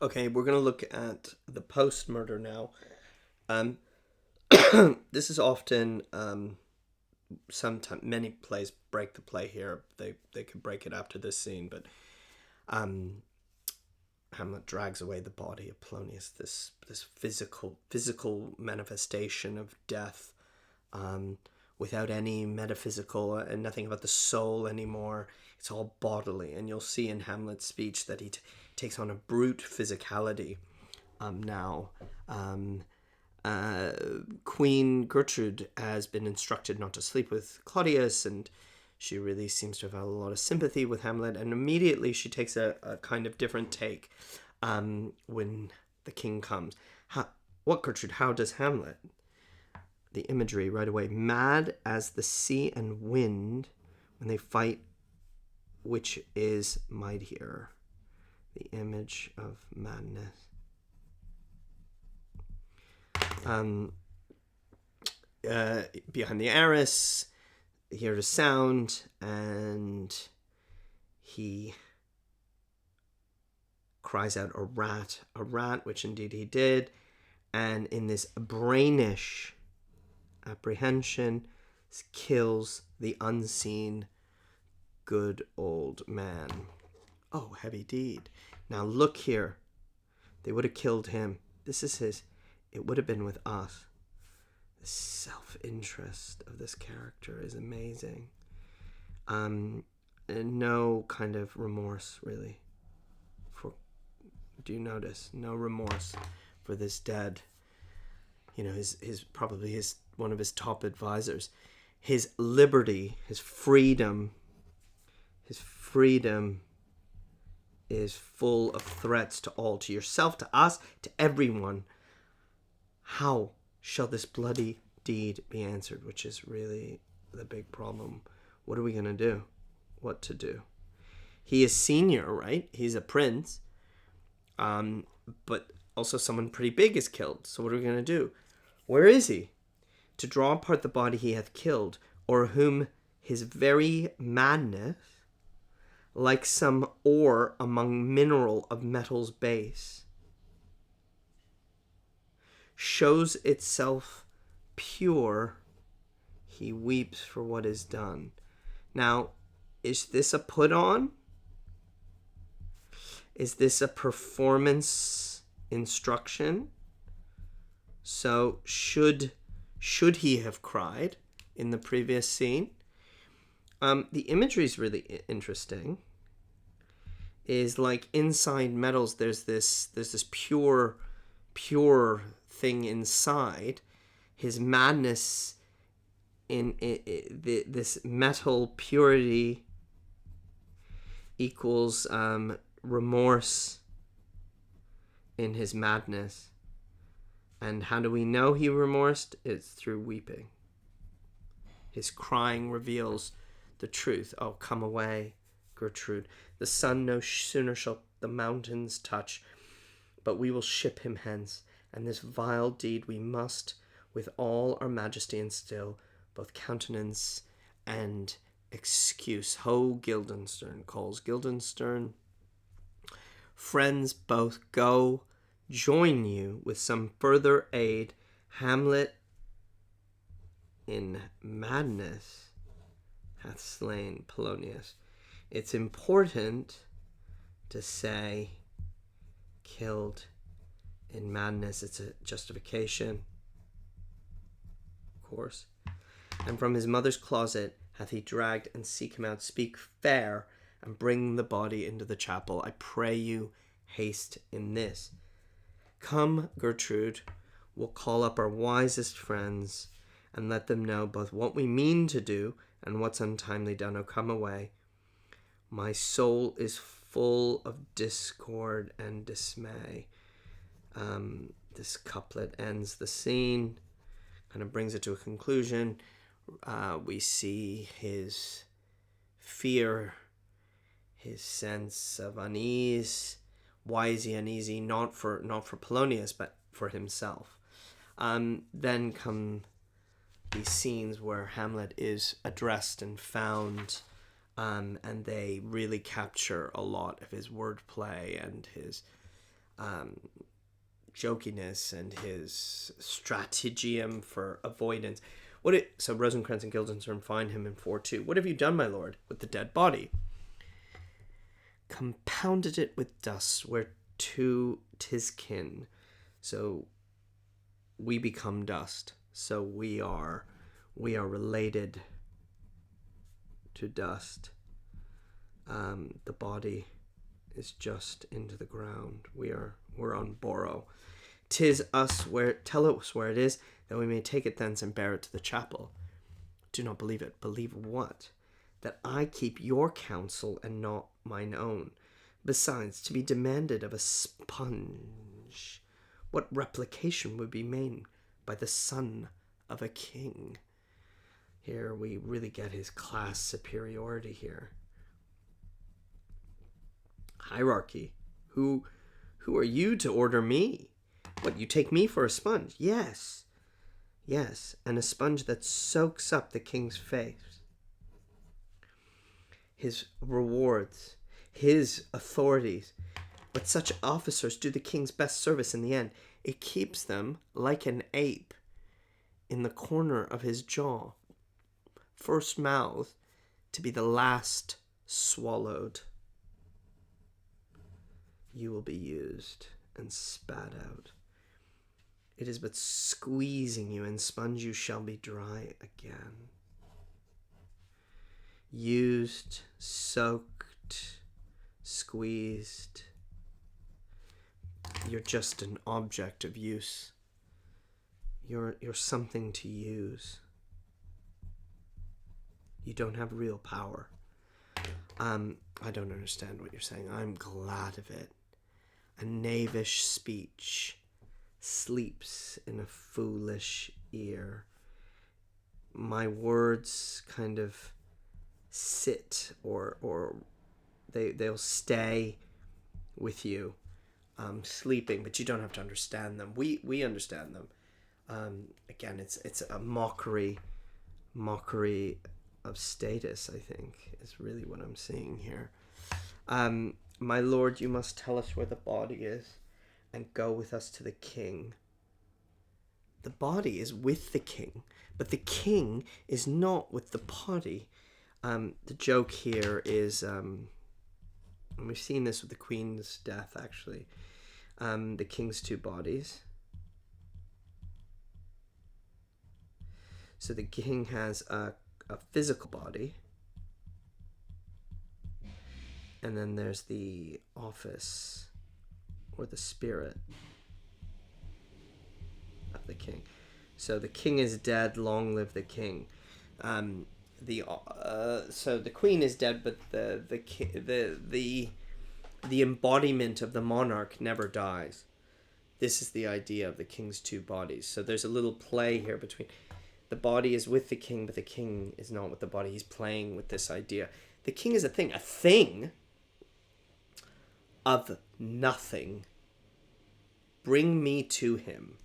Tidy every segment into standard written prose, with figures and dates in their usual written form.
Okay, we're going to look at the post-murder now. Um, this is often sometimes many plays break the play here. They could break it after this scene, but um, Hamlet drags away the body of Polonius. This physical manifestation of death, um, without any metaphysical and nothing about the soul anymore. It's all bodily, and you'll see in Hamlet's speech that he takes on a brute physicality now. Um, Queen Gertrude has been instructed not to sleep with Claudius, and she really seems to have had a lot of sympathy with Hamlet, and immediately she takes a kind of different take when the king comes. What, Gertrude? How does Hamlet? The imagery right away. Mad as the sea and wind when they fight, which is mightier. The image of madness. Um, Behind the arras, hear the sound, and he cries out a rat, which indeed he did. And in this brainish apprehension, kills the unseen good old man. Oh, heavy deed. Now look here. They would have killed him. This is his. It would have been with us. The self-interest of this character is amazing. And no kind of remorse, really. Do you notice? No remorse for this dead. His probably his one of his top advisors. His liberty, his freedom is full of threats to all, to yourself, to us, to everyone. How shall this bloody deed be answered? Which is really the big problem. What are we going to do? What to do? He is senior, right? He's a prince. But also someone pretty big is killed. So what are we going to do? Where is he? To draw apart the body he hath killed, or whom his very madness, like some ore among mineral of metal's base, shows itself pure, he weeps for what is done. Now, is this a put on? Is this a performance instruction? So should he have cried in the previous scene? The imagery is really interesting. Is like inside metals, there's this pure thing inside. His madness in this metal purity equals remorse in his madness. And how do we know he remorsed? It's through weeping. His crying reveals the truth. Oh, come away, Gertrude. The sun no sooner shall the mountains touch, but we will ship him hence, and this vile deed we must, with all our majesty instill, both countenance and excuse. Ho, Guildenstern, calls Guildenstern. Friends both, go, join you with some further aid. Hamlet in madness hath slain Polonius. It's important to say killed in madness. It's a justification, of course. And from his mother's closet hath he dragged, and seek him out. Speak fair, and bring the body into the chapel. I pray you, haste in this. Come, Gertrude, we'll call up our wisest friends, and let them know both what we mean to do and what's untimely done. Oh, come away. My soul is full of discord and dismay. This couplet ends the scene, kind of brings it to a conclusion. We see his fear, his sense of unease. Why is he uneasy? Not for Polonius, but for himself. Then come these scenes where Hamlet is addressed and found, and they really capture a lot of his wordplay and his jokiness and his stratagem for avoidance. So Rosencrantz and Guildenstern find him in 4-2. What have you done, my lord, with the dead body? Compounded it with dust, whereto 'tis kin. So we become dust. So we are related to dust. The body is just into the ground. We're on borrow. 'Tis us tell us where it is, that we may take it thence and bear it to the chapel. Do not believe it. Believe what? That I keep your counsel and not mine own. Besides, to be demanded of a sponge, what replication would be made by the son of a king? Here we really get his class superiority here. Hierarchy. Who are you to order me? What, you take me for a sponge? Yes, and a sponge that soaks up the king's face. His rewards, his authorities. But such officers do the king's best service in the end. It keeps them like an ape in the corner of his jaw, first mouthed to be the last swallowed. You will be used and spat out. It is but squeezing you, and sponge you shall be dry again. Used, soaked, squeezed. You're just an object of use. You're something to use. You don't have real power. I don't understand what you're saying. I'm glad of it. A knavish speech sleeps in a foolish ear. My words kind of sit or they'll stay with you, sleeping, but you don't have to understand them. We understand them. Again, it's a mockery of status, I think, is really what I'm seeing here. My lord, you must tell us where the body is and go with us to the king. The body is with the king, but the king is not with the body. The joke here is, and we've seen this with the queen's death, actually, the king's two bodies. So the king has a physical body, and then there's the office or the spirit of the king. So the king is dead, long live the king. So the queen is dead, but the embodiment of the monarch never dies. This is the idea of the king's two bodies. So there's a little play here between the body is with the king, but the king is not with the body. He's playing with this idea. The king is a thing of nothing. Bring me to him.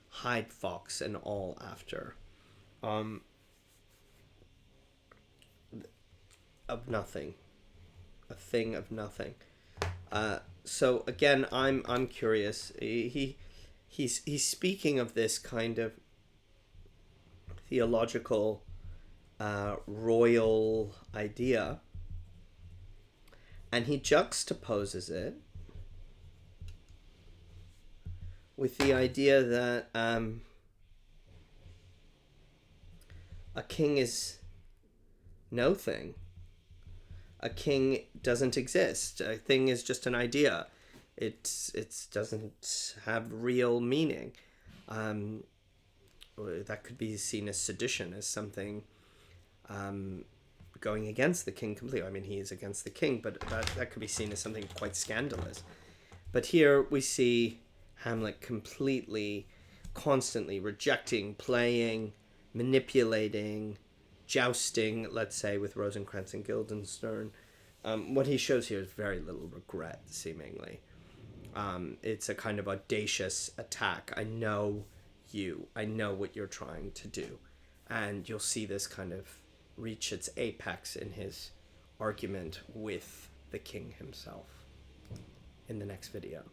Hide fox and all after. Of nothing. A thing of nothing. So again, I'm curious. He's speaking of this kind of theological royal idea, and he juxtaposes it with the idea that a king is no thing. A king doesn't exist. A thing is just an idea. It doesn't have real meaning. That could be seen as sedition, as something going against the king completely. I mean, he is against the king, but that could be seen as something quite scandalous. But here we see Hamlet constantly rejecting, playing, manipulating, jousting, let's say, with Rosencrantz and Guildenstern. What he shows here is very little regret, seemingly. It's a kind of audacious attack. I know you. I know what you're trying to do. And you'll see this kind of reach its apex in his argument with the king himself in the next video.